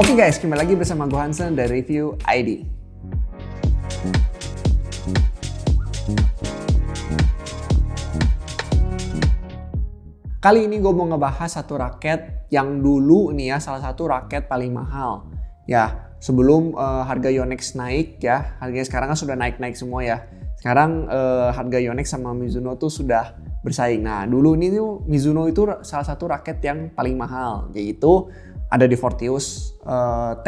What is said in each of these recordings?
Oke guys, kembali lagi bersama gue Hansen dari Review ID. Kali ini gue mau ngebahas satu raket yang dulu nih ya, salah satu raket paling mahal. Ya, sebelum harga Yonex naik ya, harganya sekarang kan sudah naik-naik semua ya. Sekarang harga Yonex sama Mizuno tuh sudah bersaing. Nah, dulu ini tuh Mizuno itu salah satu raket yang paling mahal, yaitu ada di Fortius 10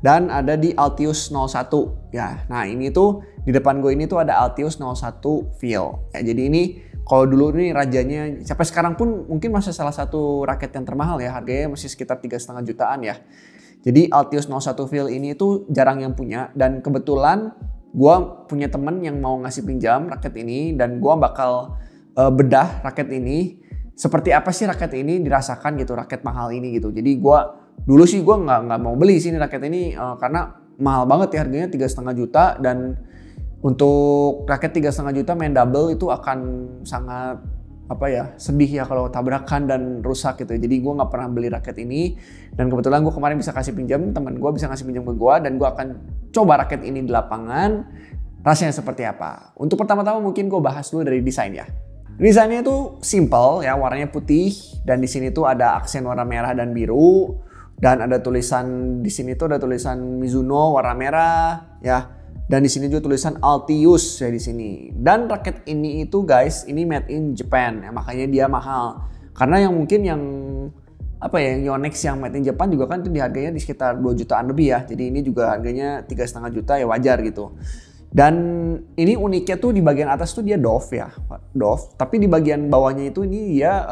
dan ada di Altius 01 ya. Nah, ini tuh di depan gue ini tuh ada Altius 01 Feel. Ya, jadi ini kalau dulu ini rajanya sampai sekarang pun mungkin masih salah satu raket yang termahal ya, harganya masih sekitar 3,5 jutaan ya. Jadi Altius 01 Feel ini tuh jarang yang punya, dan kebetulan gue punya temen yang mau ngasih pinjam raket ini, dan gue bakal bedah raket ini. Seperti apa sih raket ini dirasakan gitu, raket mahal ini gitu. Jadi dulu sih gue nggak mau beli sini raket ini karena mahal banget ya, harganya 3,5 juta, dan untuk raket 3,5 juta main double itu akan sangat sedih ya kalau tabrakan dan rusak gitu. Jadi gue nggak pernah beli raket ini, dan kebetulan gue kemarin bisa kasih pinjam, teman gue bisa kasih pinjam ke gue, dan gue akan coba raket ini di lapangan rasanya seperti apa. Untuk pertama-tama mungkin gue bahas dulu dari desain ya. Desainnya itu simple ya, warnanya putih, dan di sini tuh ada aksen warna merah dan biru, dan ada tulisan di sini tuh ada tulisan Mizuno warna merah ya, dan di sini juga tulisan Altius ya di sini. Dan raket ini itu guys, ini made in Japan ya, makanya dia mahal. Karena yang mungkin yang Yonex yang made in Japan juga kan itu harganya di sekitar 2 jutaan lebih ya. Jadi ini juga harganya 3,5 juta ya, wajar gitu. Dan ini uniknya tuh di bagian atas tuh dia doff ya, doff. Tapi di bagian bawahnya itu ini dia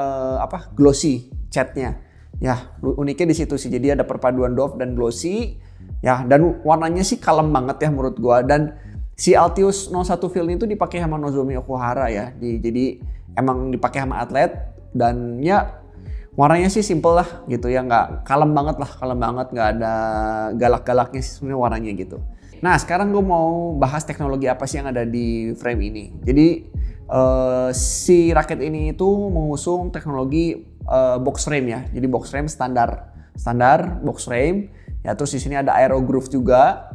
glossy catnya. Ya, uniknya di situ sih. Jadi ada perpaduan doff dan glossy. Ya, dan warnanya sih kalem banget ya menurut gua. Dan si Altius 01 Feel itu dipakai sama Nozomi Okuhara ya. Jadi emang dipakai sama atlet, dan ya warnanya sih simple lah gitu ya, nggak kalem banget, nggak ada galak-galaknya sih sebenarnya warnanya gitu. Nah, sekarang gue mau bahas teknologi apa sih yang ada di frame ini. Jadi si raket ini itu mengusung teknologi box frame ya. Jadi box frame standar box frame. Ya, terus di sini ada aero groove juga,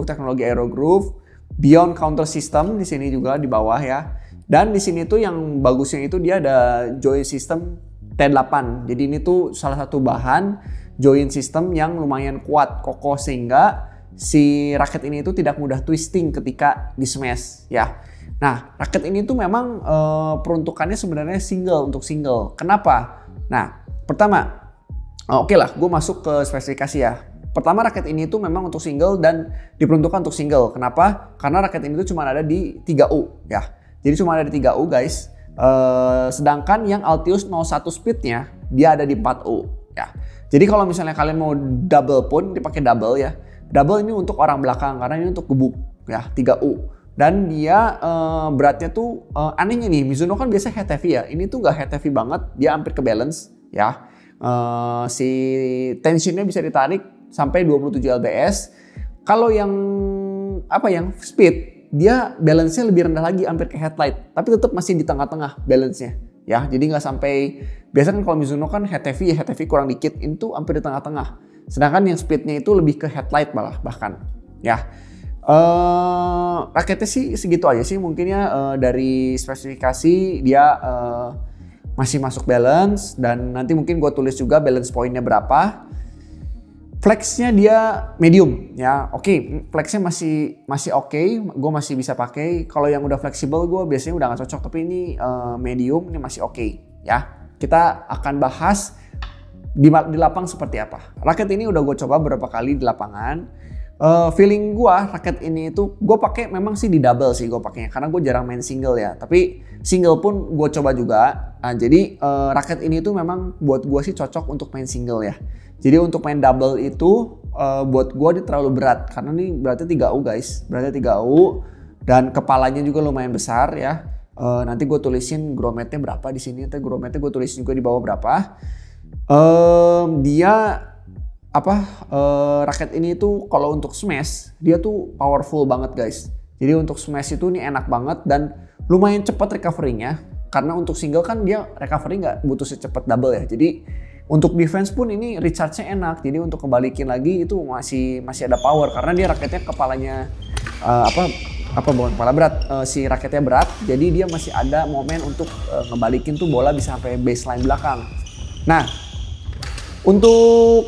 teknologi aero groove, beyond counter system di sini juga di bawah ya. Dan di sini tuh yang bagusnya itu dia ada joint system T8. Jadi ini tuh salah satu bahan joint system yang lumayan kuat, kokoh, sehingga si raket ini itu tidak mudah twisting ketika di smash ya. Nah, raket ini tuh memang peruntukannya sebenarnya untuk single. Kenapa? Nah, pertama, oke lah, gue masuk ke spesifikasi ya. Pertama, raket ini tuh memang untuk single dan diperuntukkan untuk single. Kenapa? Karena raket ini tuh cuma ada di 3U ya. Jadi cuma ada di 3U guys. Sedangkan yang Altius 01 Speednya dia ada di 4U ya. Jadi kalau misalnya kalian mau double pun dipakai double ya. Double ini untuk orang belakang karena ini untuk gebuk ya, 3U. Dan dia beratnya tuh anehnya nih, Mizuno kan biasa head heavy ya. Ini tuh gak head heavy banget, dia hampir ke balance ya. Si tensionnya bisa ditarik sampai 27 lbs. Kalau yang speed, dia balance-nya lebih rendah lagi, hampir ke headlight. Tapi tetap masih di tengah-tengah balance-nya ya. Jadi nggak sampai, biasanya kan kalau Mizuno kan head heavy kurang dikit, ini tuh hampir di tengah-tengah. Sedangkan yang speednya itu lebih ke headlight bahkan ya. Raketnya sih segitu aja sih mungkinnya, dari spesifikasi dia masih masuk balance, dan nanti mungkin gue tulis juga balance pointnya berapa. Flexnya dia medium ya, oke, flexnya masih oke, gue masih bisa pakai. Kalau yang udah fleksibel gue biasanya udah nggak cocok, tapi ini medium, ini masih oke ya. Kita akan bahas di lapang seperti apa. Raket ini udah gue coba beberapa kali di lapangan. Feeling gue raket ini itu gue pakai memang sih di double sih gue pakainya, karena gue jarang main single ya. Tapi single pun gue coba juga. Nah, jadi raket ini tuh memang buat gue sih cocok untuk main single ya. Jadi untuk main double itu buat gue dia terlalu berat, karena ini beratnya 3U guys, beratnya 3U, dan kepalanya juga lumayan besar ya. Nanti gue tulisin grommetnya berapa di sini. Nanti grommetnya gue tulisin juga di bawah berapa. Raket ini tuh kalau untuk smash dia tuh powerful banget guys. Jadi untuk smash itu nih enak banget dan lumayan cepat recovery-nya. Karena untuk single kan dia recovery nggak butuh secepat double ya. Jadi Untuk defense pun ini recharge-nya enak, jadi untuk kebalikin lagi itu masih ada power karena dia raketnya kepalanya bukan kepala berat, si raketnya berat, jadi dia masih ada momen untuk ngebalikin tuh bola bisa sampai baseline belakang. Nah, untuk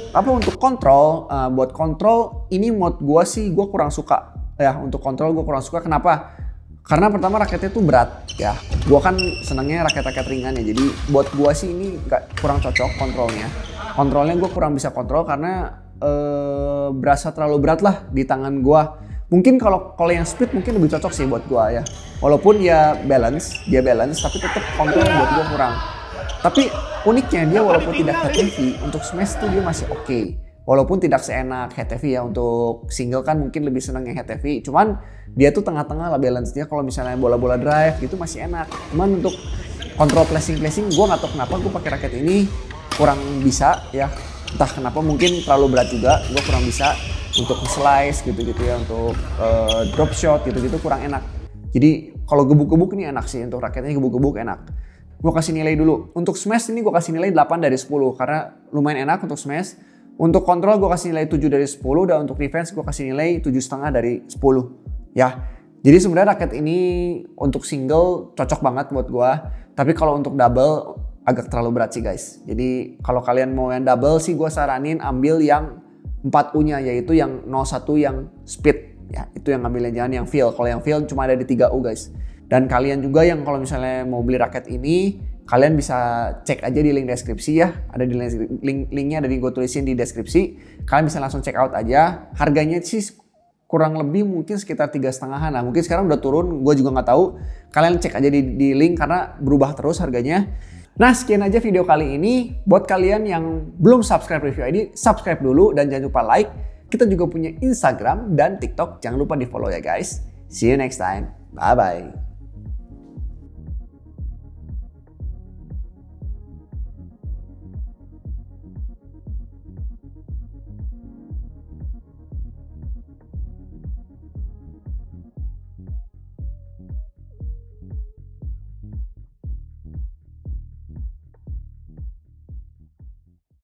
kontrol, buat kontrol ini mode gua kurang suka ya. Untuk kontrol gua kurang suka, kenapa? Karena pertama raketnya tuh berat ya. Gua kan senangnya raket-raket ringan ya. Jadi buat gua sih ini kurang cocok kontrolnya. Kontrolnya gua kurang bisa kontrol karena berasa terlalu berat lah di tangan gua. Mungkin kalau yang speed mungkin lebih cocok sih buat gua ya. Walaupun dia balance, tapi tetap kontrol buat gua kurang. Tapi uniknya dia walaupun tidak head heavy, untuk smash tuh dia masih oke. Walaupun tidak seenak head heavy ya, untuk single kan mungkin lebih senang yang head heavy. Cuman dia tuh tengah-tengah lah balance-nya, kalau misalnya bola-bola drive gitu masih enak. Cuman untuk kontrol placing gue nggak tahu kenapa gue pakai raket ini kurang bisa ya. Entah kenapa, mungkin terlalu berat juga, gue kurang bisa untuk slice gitu-gitu ya, untuk drop shot gitu-gitu kurang enak. Jadi kalau gebuk-gebuk ini enak sih, untuk raketnya gebuk-gebuk enak. Gue kasih nilai dulu. Untuk smash ini gue kasih nilai 8 dari 10 karena lumayan enak untuk smash. Untuk kontrol gue kasih nilai 7 dari 10, dan untuk defense gue kasih nilai 7,5 dari 10 ya. Jadi sebenarnya raket ini untuk single cocok banget buat gue, tapi kalau untuk double agak terlalu berat sih guys. Jadi kalau kalian mau yang double sih gue saranin ambil yang 4U-nya, yaitu yang 01 yang speed ya. Itu yang ambilnya, jangan yang feel. Kalau yang feel cuma ada di 3U guys. Dan kalian juga yang kalau misalnya mau beli raket ini, kalian bisa cek aja di link deskripsi ya. Ada di linknya ada di gue tulisin di deskripsi. Kalian bisa langsung check out aja. Harganya sih kurang lebih mungkin sekitar 3,5-an lah. Mungkin sekarang udah turun, gue juga nggak tahu. Kalian cek aja di link karena berubah terus harganya. Nah, sekian aja video kali ini. Buat kalian yang belum subscribe Review ID, subscribe dulu dan jangan lupa like. Kita juga punya Instagram dan TikTok, jangan lupa di follow ya guys. See you next time. Bye bye.